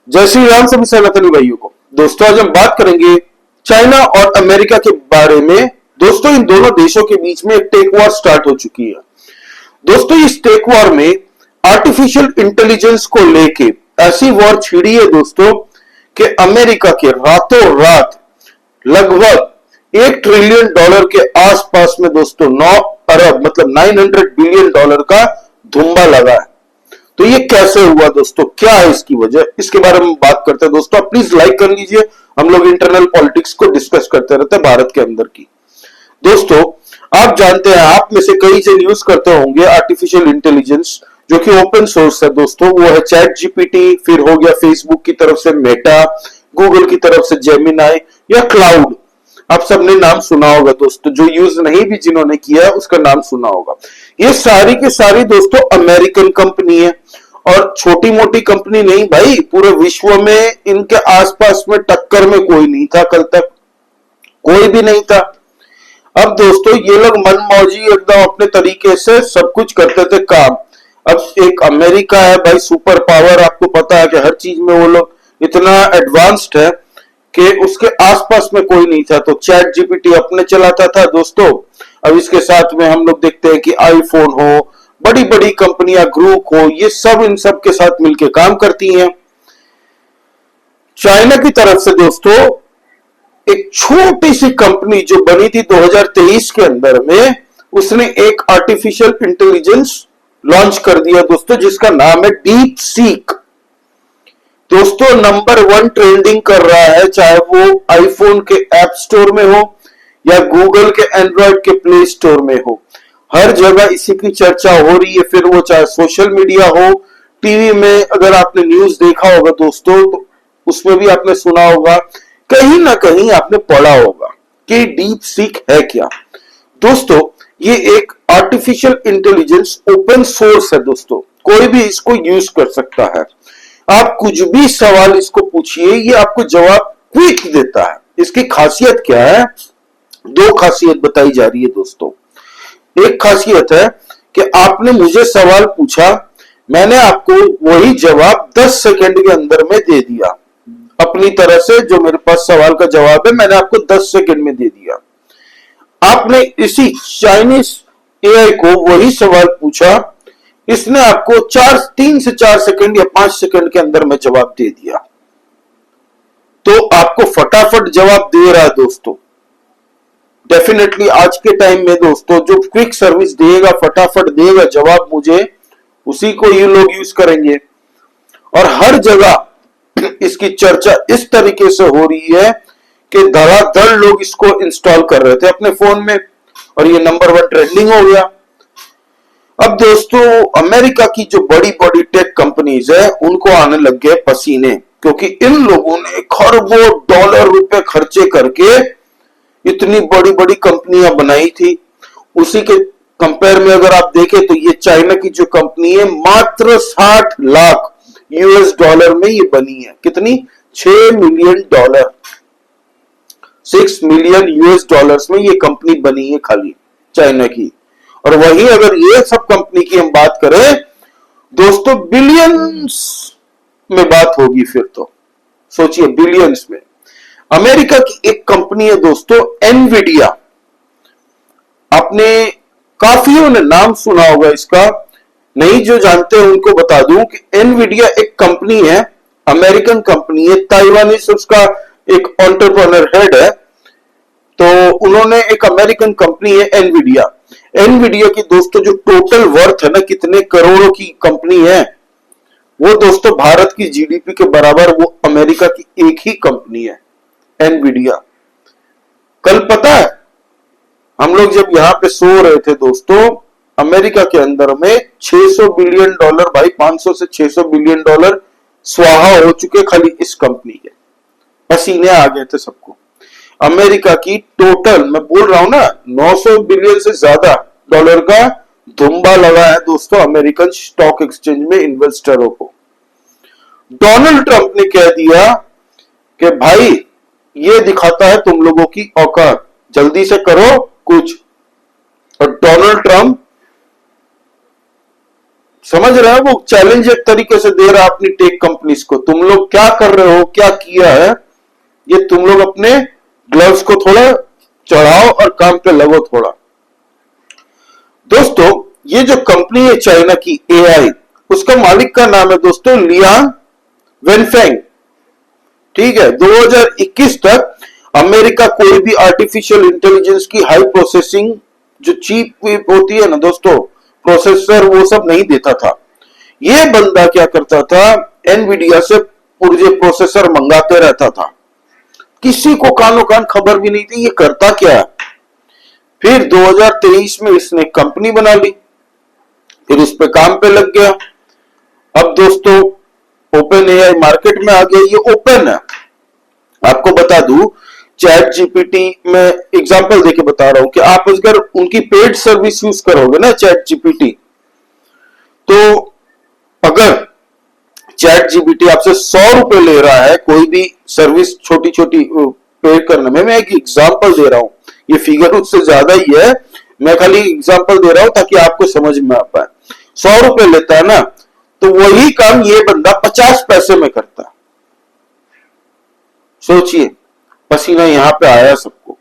जय श्री राम सभी सनातनी भाइयों को। दोस्तों आज हम बात करेंगे चाइना और अमेरिका के बारे में। दोस्तों इन दोनों देशों के बीच में एक टेक वॉर स्टार्ट हो चुकी है। दोस्तों इस टेक वॉर में आर्टिफिशियल इंटेलिजेंस को लेके ऐसी वॉर छिड़ी है दोस्तों कि अमेरिका के रातों रात लगभग $1 ट्रिलियन के आसपास में दोस्तों 9 अरब मतलब $900 बिलियन का धुम्बा लगा है। तो ये कैसे हुआ दोस्तों, क्या है इसकी वजह, इसके बारे में बात करते हैं। दोस्तों आप प्लीज लाइक कर लीजिए। हम लोग इंटरनल पॉलिटिक्स को डिस्कस करते रहते हैं भारत के अंदर की। दोस्तों आप जानते हैं, आप में से कई जन यूज करते होंगे आर्टिफिशियल इंटेलिजेंस जो कि ओपन सोर्स है दोस्तों। वो है चैट जीपीटी, फिर हो गया फेसबुक की तरफ से मेटा, गूगल की तरफ से जेमिनाई या क्लाउड। आप सबने नाम सुना होगा दोस्तों, जो यूज नहीं भी जिन्होंने किया उसका नाम सुना होगा। ये सारी की सारी दोस्तों अमेरिकन कंपनी है और छोटी मोटी कंपनी नहीं भाई, पूरे विश्व में इनके आसपास में टक्कर में कोई नहीं था, कल तक कोई भी नहीं था। अब दोस्तों ये लोग मनमौजी एकदम अपने तरीके से सब कुछ करते थे काम। अब एक अमेरिका है भाई, सुपर पावर, आपको पता है कि हर चीज में वो लोग इतना एडवांस्ड है कि उसके आसपास में कोई नहीं था। तो चैट जीपीटी अपने चलाता था दोस्तों। अब इसके साथ में हम लोग देखते हैं कि आईफोन हो, बड़ी बड़ी कंपनियां, ग्रुप हो, ये सब इन सब के साथ मिलकर काम करती हैं। चाइना की तरफ से दोस्तों एक छोटी सी कंपनी जो बनी थी 2023 के अंदर में, उसने एक आर्टिफिशियल इंटेलिजेंस लॉन्च कर दिया दोस्तों, जिसका नाम है डीप सीक। दोस्तों नंबर 1 ट्रेंडिंग कर रहा है, चाहे वो आईफोन के ऐप स्टोर में हो या गूगल के एंड्रॉइड के प्ले स्टोर में हो। हर जगह इसी की चर्चा हो रही है। फिर वो चाहे सोशल मीडिया हो, टीवी में अगर आपने न्यूज देखा होगा दोस्तों तो उसमें भी आपने सुना होगा, कहीं ना कहीं आपने पढ़ा होगा कि डीप सीक है क्या। दोस्तों ये एक आर्टिफिशियल इंटेलिजेंस ओपन सोर्स है दोस्तों, कोई भी इसको यूज कर सकता है। आप कुछ भी सवाल इसको पूछिए, ये आपको जवाब क्विक देता है। इसकी खासियत क्या है? 2 खासियत बताई जा रही है दोस्तों। एक खासियत है कि आपने मुझे सवाल पूछा, मैंने आपको वही जवाब 10 सेकंड के अंदर में दे दिया। अपनी तरह से जो मेरे पास सवाल का जवाब है मैंने आपको 10 सेकंड में दे दिया। आपने इसी चाइनीज एआई को वही सवाल पूछा, इसने आपको 3 से 4 सेकंड या 5 सेकंड के अंदर में जवाब दे दिया। तो आपको फटाफट जवाब दे रहा है दोस्तों। डेफिनेटली आज के टाइम में दोस्तों जो क्विक सर्विस देगा, फटाफट देगा जवाब मुझे, उसी को ये लोग यूज करेंगे। और हर जगह इसकी चर्चा इस तरीके से हो रही है कि धड़ाधड़ लोग इसको इंस्टॉल कर रहे थे अपने फोन में और ये नंबर 1 ट्रेंडिंग हो गया। अब दोस्तों अमेरिका की जो बड़ी बड़ी टेक कंपनीज है उनको आने लग गए पसीने, क्योंकि इन लोगों ने खरबों डॉलर रुपए खर्चे करके इतनी बड़ी बड़ी कंपनियां बनाई थी। उसी के कंपेयर में अगर आप देखें तो ये चाइना की जो कंपनी है मात्र 60 लाख यूएस डॉलर में ये बनी है। कितनी? $6 मिलियन, 6 मिलियन यूएस डॉलर्स में ये कंपनी बनी है खाली चाइना की। और वही अगर ये सब कंपनी की हम बात करें दोस्तों, बिलियंस में बात होगी। फिर तो सोचिए बिलियंस में। अमेरिका की एक कंपनी है दोस्तों एनवीडिया, आपने काफियों ने नाम सुना होगा इसका, नहीं जो जानते हैं उनको बता दूं कि एनवीडिया एक कंपनी है, अमेरिकन कंपनी है, ताइवानीज उसका एक एंटरप्रेन्योर हेड है। तो उन्होंने एक अमेरिकन कंपनी है एनवीडिया। एनवीडिया की दोस्तों जो टोटल वर्थ है ना, कितने करोड़ों की कंपनी है वो दोस्तों भारत की जीडीपी के बराबर वो अमेरिका की एक ही कंपनी है एनवीडिया। कल पता है हम लोग जब यहां पे सो रहे थे दोस्तों, अमेरिका के अंदर में $600 बिलियन भाई, 500 से $600 बिलियन स्वाहा हो चुके खाली इस कंपनी के। पसीने आ गए थे सबको। अमेरिका की टोटल मैं बोल रहा हूं ना, 900 बिलियन से ज्यादा डॉलर का धुम्बा लगा है दोस्तों अमेरिकन स्टॉक एक्सचेंज में इन्वेस्टरों को। डोनाल्ड ट्रंप ने कह दिया कि भाई ये दिखाता है तुम लोगों की औकात, जल्दी से करो कुछ। और डोनाल्ड ट्रंप समझ रहे हो? वो चैलेंज एक तरीके से दे रहा अपनी टेक कंपनीज को, तुम लोग क्या कर रहे हो, क्या किया है, ये तुम लोग अपने ग्लव्स को थोड़ा चढ़ाओ और काम पे लगो थोड़ा। दोस्तों ये जो कंपनी है चाइना की एआई, उसका मालिक का नाम है दोस्तों लियांग वेनफेंग। ठीक है, 2021 तक अमेरिका कोई भी आर्टिफिशियल इंटेलिजेंस की हाई प्रोसेसिंग जो चीप होती है ना दोस्तों, प्रोसेसर वो सब नहीं देता था। ये बंदा क्या करता था, एनवीडिया से पुर्जे प्रोसेसर मंगाते रहता था, किसी को कानो कान खबर भी नहीं थी ये करता क्या है। फिर 2023 में इसने कंपनी बना ली, फिर इस पे काम पे लग गया। अब दोस्तों ओपन एआई मार्केट में आ गया, ये ओपन है। आपको बता दूं, चैट जीपीटी में एग्जांपल देके बता रहा हूं कि आप अगर उनकी पेड सर्विस यूज करोगे ना चैट जीपीटी, तो अगर चैट जीपीटी आपसे 100 रुपए ले रहा है कोई भी सर्विस छोटी छोटी पे करने में, मैं एक एग्जांपल दे रहा हूं, ये फिगर उससे ज्यादा ही है, मैं खाली एग्जांपल दे रहा हूं ताकि आपको समझ में आ पाए। 100 रुपए लेता है ना, तो वही काम ये बंदा 50 पैसे में करता है। सोचिए, पसीना यहां पे आया सबको,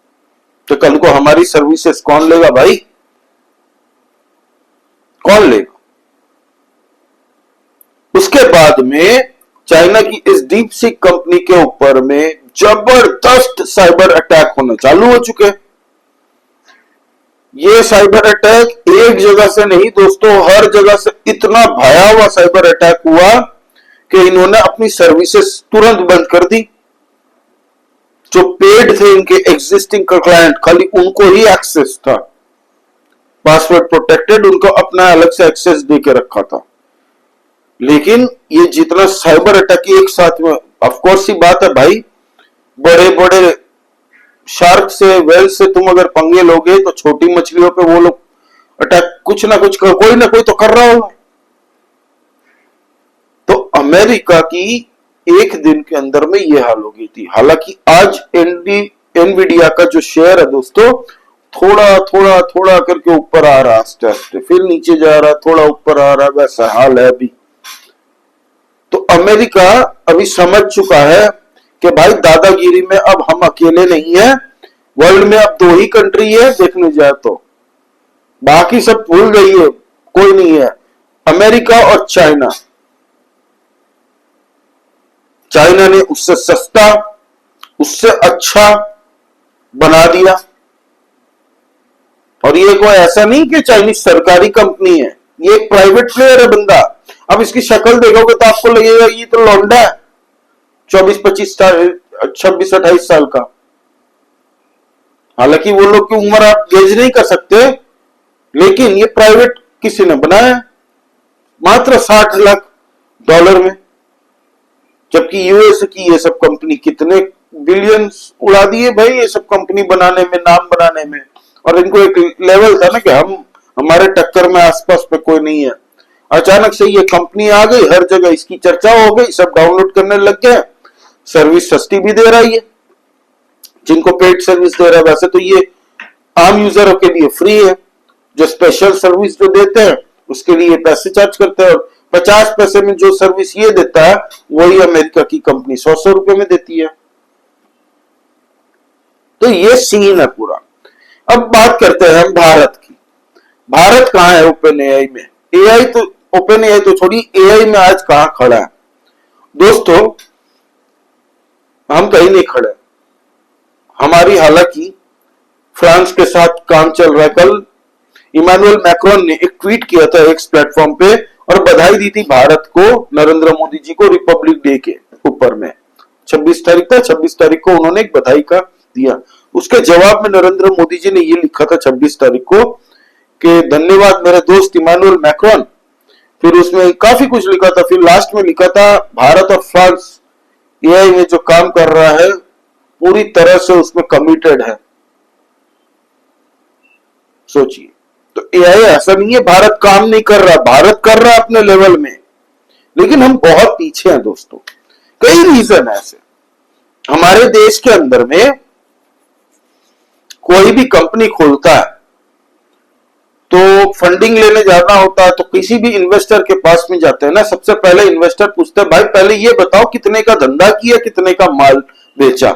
तो कल को हमारी सर्विसेज कौन लेगा भाई, कौन लेगा? उसके बाद में चाइना की इस डीप सीक कंपनी के ऊपर में जबरदस्त साइबर अटैक होना चालू हो चुके हैं। ये साइबर अटैक एक जगह से नहीं दोस्तों, हर जगह से इतना भयावह साइबर अटैक हुआ कि इन्होंने अपनी सर्विसेज तुरंत बंद कर दी। जो पेड थे इनके एग्जिस्टिंग क्लाइंट, खाली उनको ही एक्सेस था, पासवर्ड प्रोटेक्टेड, उनको अपना अलग से एक्सेस दे के रखा था। लेकिन ये जितना साइबर अटैक एक साथ में, ऑफकोर्स ही बात है भाई, बड़े बड़े शार्क से, वेल से तुम अगर पंगे लोगे तो छोटी मछलियों पे वो लोग अटैक कुछ ना कुछ कोई ना कोई तो कर रहा होगा। तो अमेरिका की एक दिन के अंदर में ये हाल हो गई थी। हालांकि आज एनवीडिया का जो शेयर है दोस्तों, थोड़ा थोड़ा थोड़ा करके ऊपर आ रहा, आस्ते फिर नीचे जा रहा, थोड़ा ऊपर आ रहा, वैसा हाल है अभी। तो अमेरिका अभी समझ चुका है कि भाई दादागिरी में अब हम अकेले नहीं है, वर्ल्ड में अब 2 ही कंट्री है देखने जाए तो, बाकी सब भूल गई है, कोई नहीं है, अमेरिका और चाइना। चाइना ने उससे सस्ता, उससे अच्छा बना दिया। और ये कोई ऐसा नहीं कि चाइनीज सरकारी कंपनी है, ये एक प्राइवेट प्लेयर है बंदा। अब इसकी शक्ल देखोगे तो आपको लगेगा ये तो लौंडा है, 24-25 साल, 26-28 साल का। हालांकि वो लोग की उम्र आप गेज नहीं कर सकते, लेकिन ये प्राइवेट किसी ने बनाया मात्र $60 लाख में, जबकि यूएस की ये सब कंपनी कितने बिलियंस उड़ा दिए भाई ये सब कंपनी बनाने में, नाम बनाने में। और इनको एक लेवल था ना कि हमारे टक्कर में आसपास पे कोई नहीं है। अचानक से ये कंपनी आ गई, हर जगह इसकी चर्चा हो गई, सब डाउनलोड करने लग गए, सर्विस सस्ती भी दे रही है, जिनको पेड सर्विस दे रहा है। वैसे तो ये आम यूजरों के लिए फ्री है, जो स्पेशल सर्विस जो देते हैं उसके लिए पैसे चार्ज करते हैं, और 50 पैसे में जो सर्विस ये देता है वही अमेरिका की कंपनी 100 रुपए में देती है। तो ये सीन है पूरा। अब बात करते हैं हम भारत की। भारत कहां है ओपन एआई में? एआई तो, ओपन एआई तो छोड़ी, एआई में आज कहां खड़ा है दोस्तों? हम कहीं नहीं खड़े। हमारी हालांकि फ्रांस के साथ काम चल रहा है। कल इमानुएल मैक्रोन ने एक ट्वीट किया था एक्स प्लेटफॉर्म पे और बधाई दी थी भारत को, नरेंद्र मोदी जी को, रिपब्लिक डे के ऊपर में। 26 तारीख था, 26 तारीख को उन्होंने एक बधाई का दिया। उसके जवाब में नरेंद्र मोदी जी ने ये लिखा था 26 तारीख को कि धन्यवाद मेरे दोस्त इमानुएल मैक्रोन। फिर उसमें काफी कुछ लिखा था, फिर लास्ट में लिखा था भारत और फ्रांस एआई में जो काम कर रहा है पूरी तरह से उसमें कमिटेड है। सोचिए, तो एआई ऐसा नहीं है भारत काम नहीं कर रहा, भारत कर रहा है अपने लेवल में, लेकिन हम बहुत पीछे हैं दोस्तों। कई रीजन है ऐसे। हमारे देश के अंदर में कोई भी कंपनी खोलता है तो फंडिंग लेने जाना होता है तो किसी भी इन्वेस्टर के पास में जाते हैं ना, सबसे पहले इन्वेस्टर पूछते हैं भाई पहले ये बताओ कितने का धंधा किया, कितने का माल बेचा।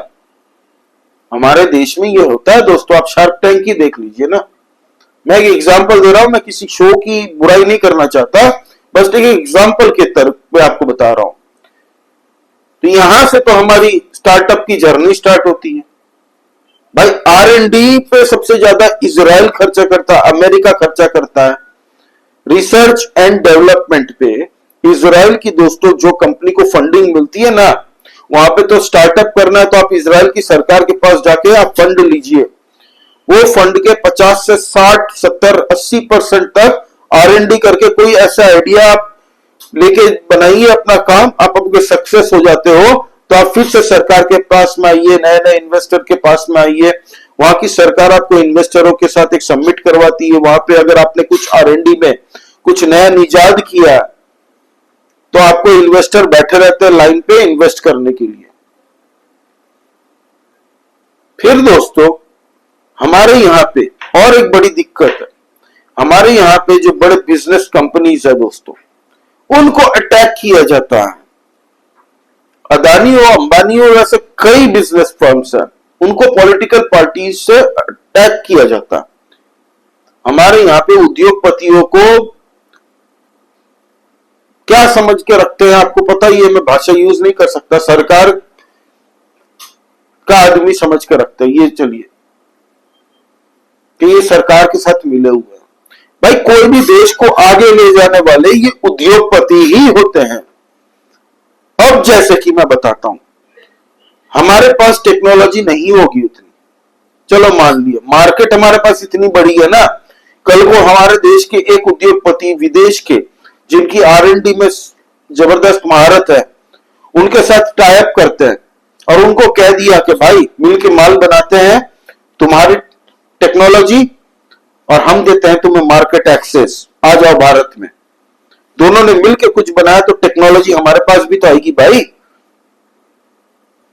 हमारे देश में ये होता है दोस्तों, आप शार्क टैंक की देख लीजिए ना। मैं एक एग्जांपल दे रहा हूं, मैं किसी शो की बुराई नहीं करना चाहता, बस एक एग्जांपल के तरफ मैं आपको बता रहा हूं। तो यहां से तो हमारी स्टार्टअप की जर्नी स्टार्ट होती है। भाई R&D पे सबसे ज्यादा इजराइल खर्चा करता है, अमेरिका खर्चा करता है। रिसर्च एंड डेवलपमेंट पे इजराइल की दोस्तों जो कंपनी को फंडिंग मिलती है ना, वहां पे तो स्टार्टअप करना है तो आप इजराइल की सरकार के पास जाके आप फंड लीजिए। वो फंड के 50 से 60, 70, 80% तक R&D करके कोई ऐसा आइडिया आप लेके बनाइए अपना काम, आप अपने सक्सेस हो जाते हो तो आप फिर से सरकार के पास में आइए, नए नए इन्वेस्टर के पास में आइए। वहां की सरकार आपको इन्वेस्टरों के साथ एक सबमिट करवाती है। वहां पे अगर आपने कुछ R&D में कुछ नया निजाद किया तो आपको इन्वेस्टर बैठे रहते हैं लाइन पे इन्वेस्ट करने के लिए। फिर दोस्तों हमारे यहां पे और एक बड़ी दिक्कत है, हमारे यहां पे जो बड़े बिजनेस कंपनीज है दोस्तों, उनको अटैक किया जाता है। अदानी और अंबानी और ऐसे कई बिजनेस फर्म्स हैं, उनको पॉलिटिकल पार्टीज से अटैक किया जाता है। हमारे यहां पे उद्योगपतियों को क्या समझ के रखते हैं आपको पता ही है, मैं भाषा यूज नहीं कर सकता, सरकार का आदमी समझ के रखते हैं। ये चलिए कि ये सरकार के साथ मिले हुए हैं। भाई कोई भी देश को आगे ले जाने वाले ये उद्योगपति ही होते हैं। अब जैसे कि मैं बताता हूं, हमारे पास टेक्नोलॉजी नहीं होगी उतनी, चलो मान लिया मार्केट हमारे पास इतनी बड़ी है ना, कल को हमारे देश के एक उद्योगपति विदेश के जिनकी R&D में जबरदस्त महारत है, उनके साथ टाई अप करते हैं और उनको कह दिया कि भाई मिलके माल बनाते हैं, तुम्हारी टेक्नोलॉजी और हम देते हैं तुम्हें मार्केट एक्सेस, आ जाओ भारत में। दोनों ने मिलके कुछ बनाया तो टेक्नोलॉजी हमारे पास भी तो आएगी भाई।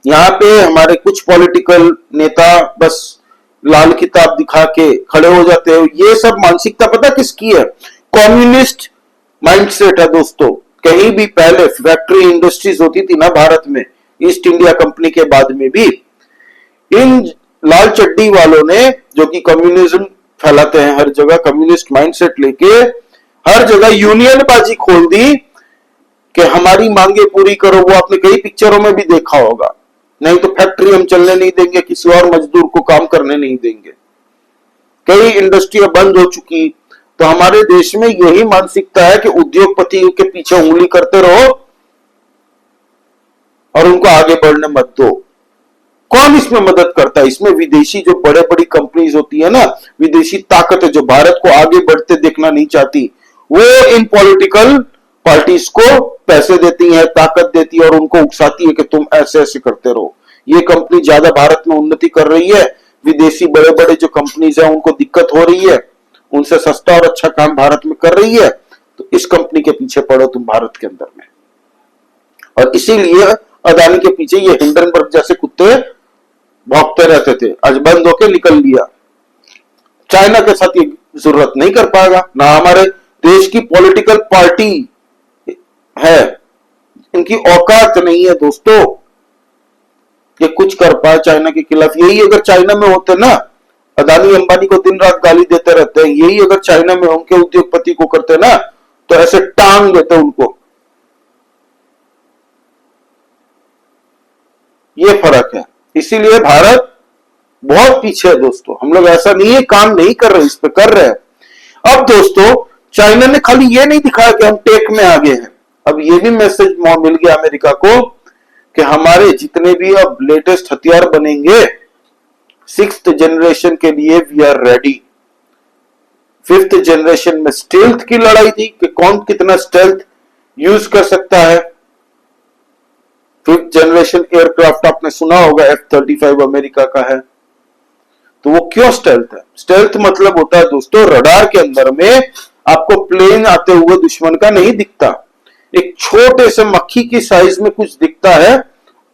यहां पे हमारे कुछ पॉलिटिकल नेता बस लाल किताब दिखा के खड़े हो जाते हैं। ये सब मानसिकता पता किसकी है? कम्युनिस्ट माइंडसेट है दोस्तों। कहीं भी पहले फैक्ट्री इंडस्ट्रीज होती थी ना भारत में, ईस्ट इंडिया कंपनी के बाद में भी, इन लाल चड्डी वालों ने जो कि कम्युनिज्म फैलाते हैं हर जगह, कम्युनिस्ट माइंडसेट लेके हर जगह यूनियन बाजी खोल दी कि हमारी मांगे पूरी करो। वो आपने कई पिक्चरों में भी देखा होगा, नहीं तो फैक्ट्री हम चलने नहीं देंगे, किसी और मजदूर को काम करने नहीं देंगे। कई इंडस्ट्रियां बंद हो चुकी। तो हमारे देश में यही मानसिकता है कि उद्योगपतियों के पीछे उंगली करते रहो और उनको आगे बढ़ने मत दो। कौन इसमें मदद करता है? इसमें विदेशी जो बड़े बड़ी कंपनीज होती है ना, विदेशी ताकत है जो भारत को आगे बढ़ते देखना नहीं चाहती, वो इन पॉलिटिकल पार्टीज को पैसे देती है, ताकत देती है और उनको उकसाती है कि तुम ऐसे ऐसे करते रहो। ये कंपनी ज्यादा भारत में उन्नति कर रही है, विदेशी बड़े बड़े जो कंपनीज है उनको दिक्कत हो रही है, उनसे सस्ता और अच्छा काम भारत में कर रही है, तो इस कंपनी के पीछे पड़ो तुम भारत के अंदर में। और इसीलिए अदानी के पीछे ये हिंडनबर्ग जैसे कुत्ते भौंकते रहते थे। आज बंद होके निकल लिया। चाइना के साथ ये जरूरत नहीं कर पाएगा ना, हमारे देश की पॉलिटिकल पार्टी है, इनकी औकात नहीं है दोस्तों ये कुछ कर पाए चाइना के खिलाफ। यही अगर चाइना में होते ना, अदानी अंबानी को दिन रात गाली देते रहते हैं, यही अगर चाइना में उनके उद्योगपति को करते ना तो ऐसे टांग देते उनको। ये फर्क है। इसीलिए भारत बहुत पीछे है दोस्तों। हम लोग ऐसा नहीं है काम नहीं कर रहे, इस पे कर रहे हैं। अब दोस्तों चाइना ने खाली ये नहीं दिखाया कि हम टेक में आगे हैं, अब ये भी मैसेज मिल गया अमेरिका को कि हमारे जितने भी अब लेटेस्ट हथियार बनेंगे 6th जनरेशन के लिए we are ready. 5th generation में स्टेल्थ की लड़ाई थी कि कौन कितना स्टेल्थ यूज कर सकता है। 5th जनरेशन एयरक्राफ्ट आपने सुना होगा F-35 अमेरिका का है। तो वो क्यों स्टेल्थ है? स्टेल्थ मतलब होता है दोस्तों रडार के अंदर में आपको प्लेन आते हुए दुश्मन का नहीं दिखता, एक छोटे से मक्खी की साइज में कुछ दिखता है,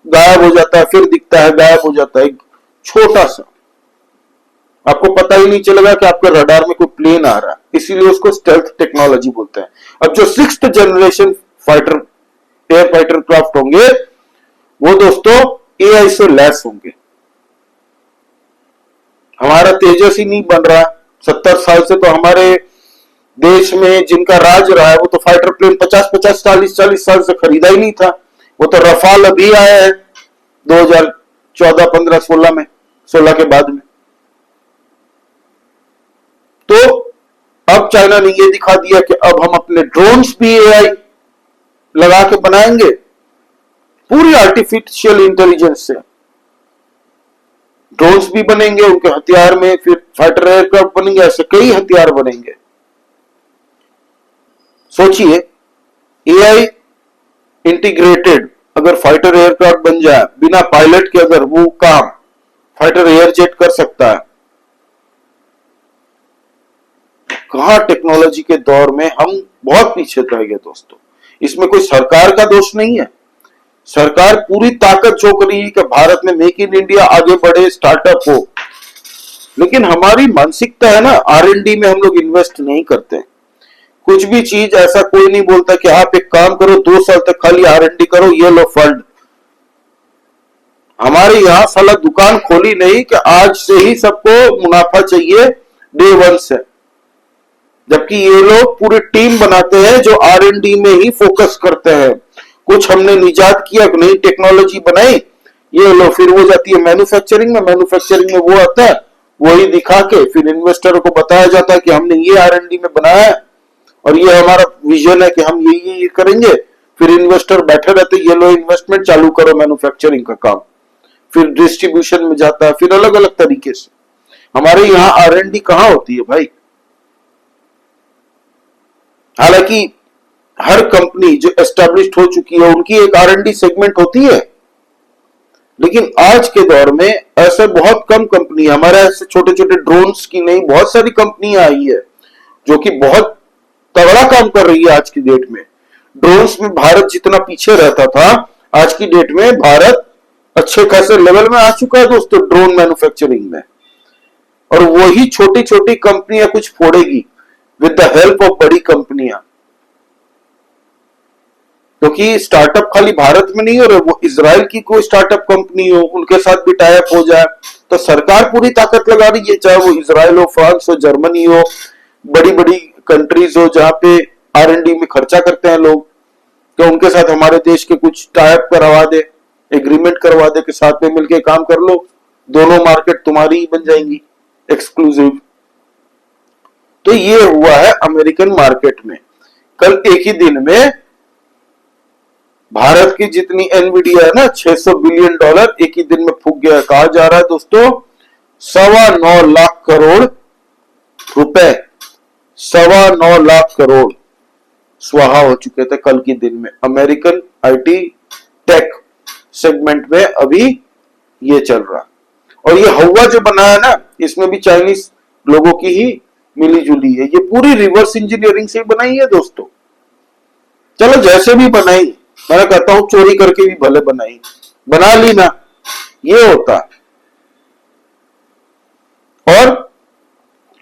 गायब हो जाता है, फिर दिखता है, गायब हो जाता है, एक छोटा सा। आपको पता ही नहीं चलेगा कि आपके रडार में कोई प्लेन आ रहा है, इसीलिए उसको स्टेल्थ टेक्नोलॉजी बोलते हैं। अब जो 6th generation fighter air fighter craft होंगे वो दोस्तों एआई से लैस होंगे। हमारा तेजस ही नहीं बन रहा, 70 साल से तो हमारे देश में जिनका राज रहा है वो तो फाइटर प्लेन 50-50 40-40 साल से खरीदा ही नहीं था। वो तो रफाल अभी आया है 2014, 15, 16 में, 16 के बाद में। तो अब चाइना ने ये दिखा दिया कि अब हम अपने ड्रोन्स भी एआई लगा के बनाएंगे, पूरी आर्टिफिशियल इंटेलिजेंस से ड्रोन्स भी बनेंगे, उनके हथियार में फिर फाइटर एयरक्राफ्ट बनेंगे, ऐसे कई हथियार बनेंगे। सोचिए एआई इंटीग्रेटेड अगर फाइटर एयरक्राफ्ट बन जाए, बिना पायलट के अगर वो काम फाइटर एयरजेट कर सकता है, कहां टेक्नोलॉजी के दौर में हम बहुत पीछे रह गए दोस्तों। इसमें कोई सरकार का दोष नहीं है, सरकार पूरी ताकत झोंक रही है कि भारत में मेक इन इंडिया आगे बढ़े, स्टार्टअप हो, लेकिन हमारी मानसिकता है ना, R&D में हम लोग इन्वेस्ट नहीं करते। कुछ भी चीज ऐसा कोई नहीं बोलता कि आप एक काम करो 2 साल तक खाली R&D करो, ये लो फंड। हमारे यहां साला दुकान खोली नहीं कि आज से ही सबको मुनाफा चाहिए डे 1 से, जबकि ये लोग पूरी टीम बनाते हैं जो R&D में ही फोकस करते हैं। कुछ हमने निजात किया, नई टेक्नोलॉजी बनाई, ये लो फिर वो जाती है मैन्युफैक्चरिंग में, मैन्युफैक्चरिंग में वो आता है, वही दिखा के फिर इन्वेस्टरों को बताया जाता है कि हमने ये R&D में बनाया है और ये हमारा विजन है कि हम ये करेंगे। फिर इन्वेस्टर बैठे रहते, ये लो इन्वेस्टमेंट चालू करो मैन्युफैक्चरिंग का काम, फिर डिस्ट्रीब्यूशन में जाता है, फिर अलग अलग तरीके से। हमारे यहाँ R&D कहां होती है भाई? हालांकि हर कंपनी जो एस्टेब्लिश्ड हो चुकी है उनकी एक R&D सेगमेंट होती है, लेकिन आज के दौर में ऐसे बहुत कम कंपनी, हमारे ऐसे छोटे छोटे ड्रोन्स की नहीं, बहुत सारी कंपनियां आई है जो कि बहुत तगड़ा काम कर रही है आज की डेट में। ड्रोन्स में भारत जितना पीछे रहता था, आज की डेट में भारत अच्छे खासे लेवल में आ चुका है दोस्तों ड्रोन मैन्युफैक्चरिंग में। और वही छोटी छोटी कंपनियां कुछ फोड़ेगी विद द हेल्प ऑफ बड़ी कंपनियां, क्योंकि स्टार्टअप खाली भारत में नहीं हो रहे, वो इजराइल की कोई स्टार्टअप कंपनी हो उनके साथ भी टाई अप हो जाए तो सरकार पूरी ताकत लगा रही है, चाहे वो इजराइल हो, फ्रांस हो, जर्मनी हो, बड़ी बड़ी कंट्रीज हो जहां पे R&D में खर्चा करते हैं लोग, तो उनके साथ हमारे देश के कुछ टाई अप करवा दे, एग्रीमेंट करवा दे कि साथ में मिलकर काम कर लो, दोनों मार्केट तुम्हारी ही बन जाएंगी एक्सक्लूसिव। तो ये हुआ है अमेरिकन मार्केट में। कल एक ही दिन में भारत की जितनी एनवीडिया है ना, $600 बिलियन एक ही दिन में फूक गया। कहा जा रहा है दोस्तों 9.25 लाख करोड़ रुपए, 9.25 लाख करोड़ स्वाहा हो चुके थे कल के दिन में अमेरिकन IT टेक सेगमेंट में। अभी ये चल रहा, और ये हवा जो बनाया ना, इसमें भी चाइनीज लोगों की ही मिली जुली है, ये पूरी रिवर्स इंजीनियरिंग से बनाई है दोस्तों। चलो जैसे भी बनाई, मैं कहता हूं चोरी करके भी भले बनाई, बना ली ना, ये होता। और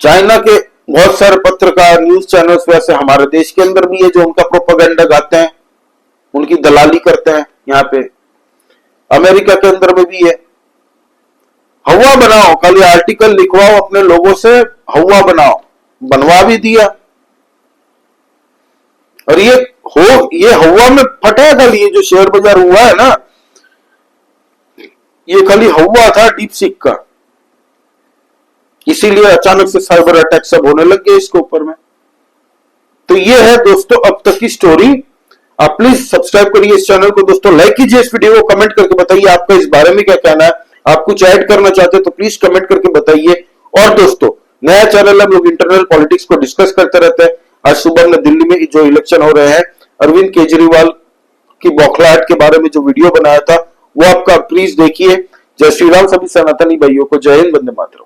चाइना के बहुत सारे पत्रकार, न्यूज चैनल्स वैसे हमारे देश के अंदर भी है जो उनका प्रोपेगेंडा गाते हैं, उनकी दलाली करते हैं। यहाँ पे अमेरिका के अंदर में भी है। हवा बनाओ, खाली आर्टिकल लिखवाओ अपने लोगों से, हवा बनाओ, बनवा भी दिया। और ये हवा में फटा खाली, ये जो शेयर बाजार हुआ है ना, ये खाली हवा था डीप सीक का, इसीलिए अचानक से साइबर अटैक सब होने लग गए इसके ऊपर में। तो ये है दोस्तों अब तक की स्टोरी। आप प्लीज सब्सक्राइब करिए इस चैनल को दोस्तों, लाइक कीजिए इस वीडियो को, कमेंट करके बताइए आपका इस बारे में क्या कहना है। आप कुछ ऐड करना चाहते हो तो प्लीज कमेंट करके बताइए। और दोस्तों नया चैनल, हम लोग इंटरनल पॉलिटिक्स को डिस्कस करते रहते हैं। आज सुबह में दिल्ली में जो इलेक्शन हो रहे हैं, अरविंद केजरीवाल की बौखलाहट के बारे में जो वीडियो बनाया था वो आपका प्लीज देखिए। जय श्री राम सभी सनातनी भाइयों को। जय हिंद, वंदे मातरम।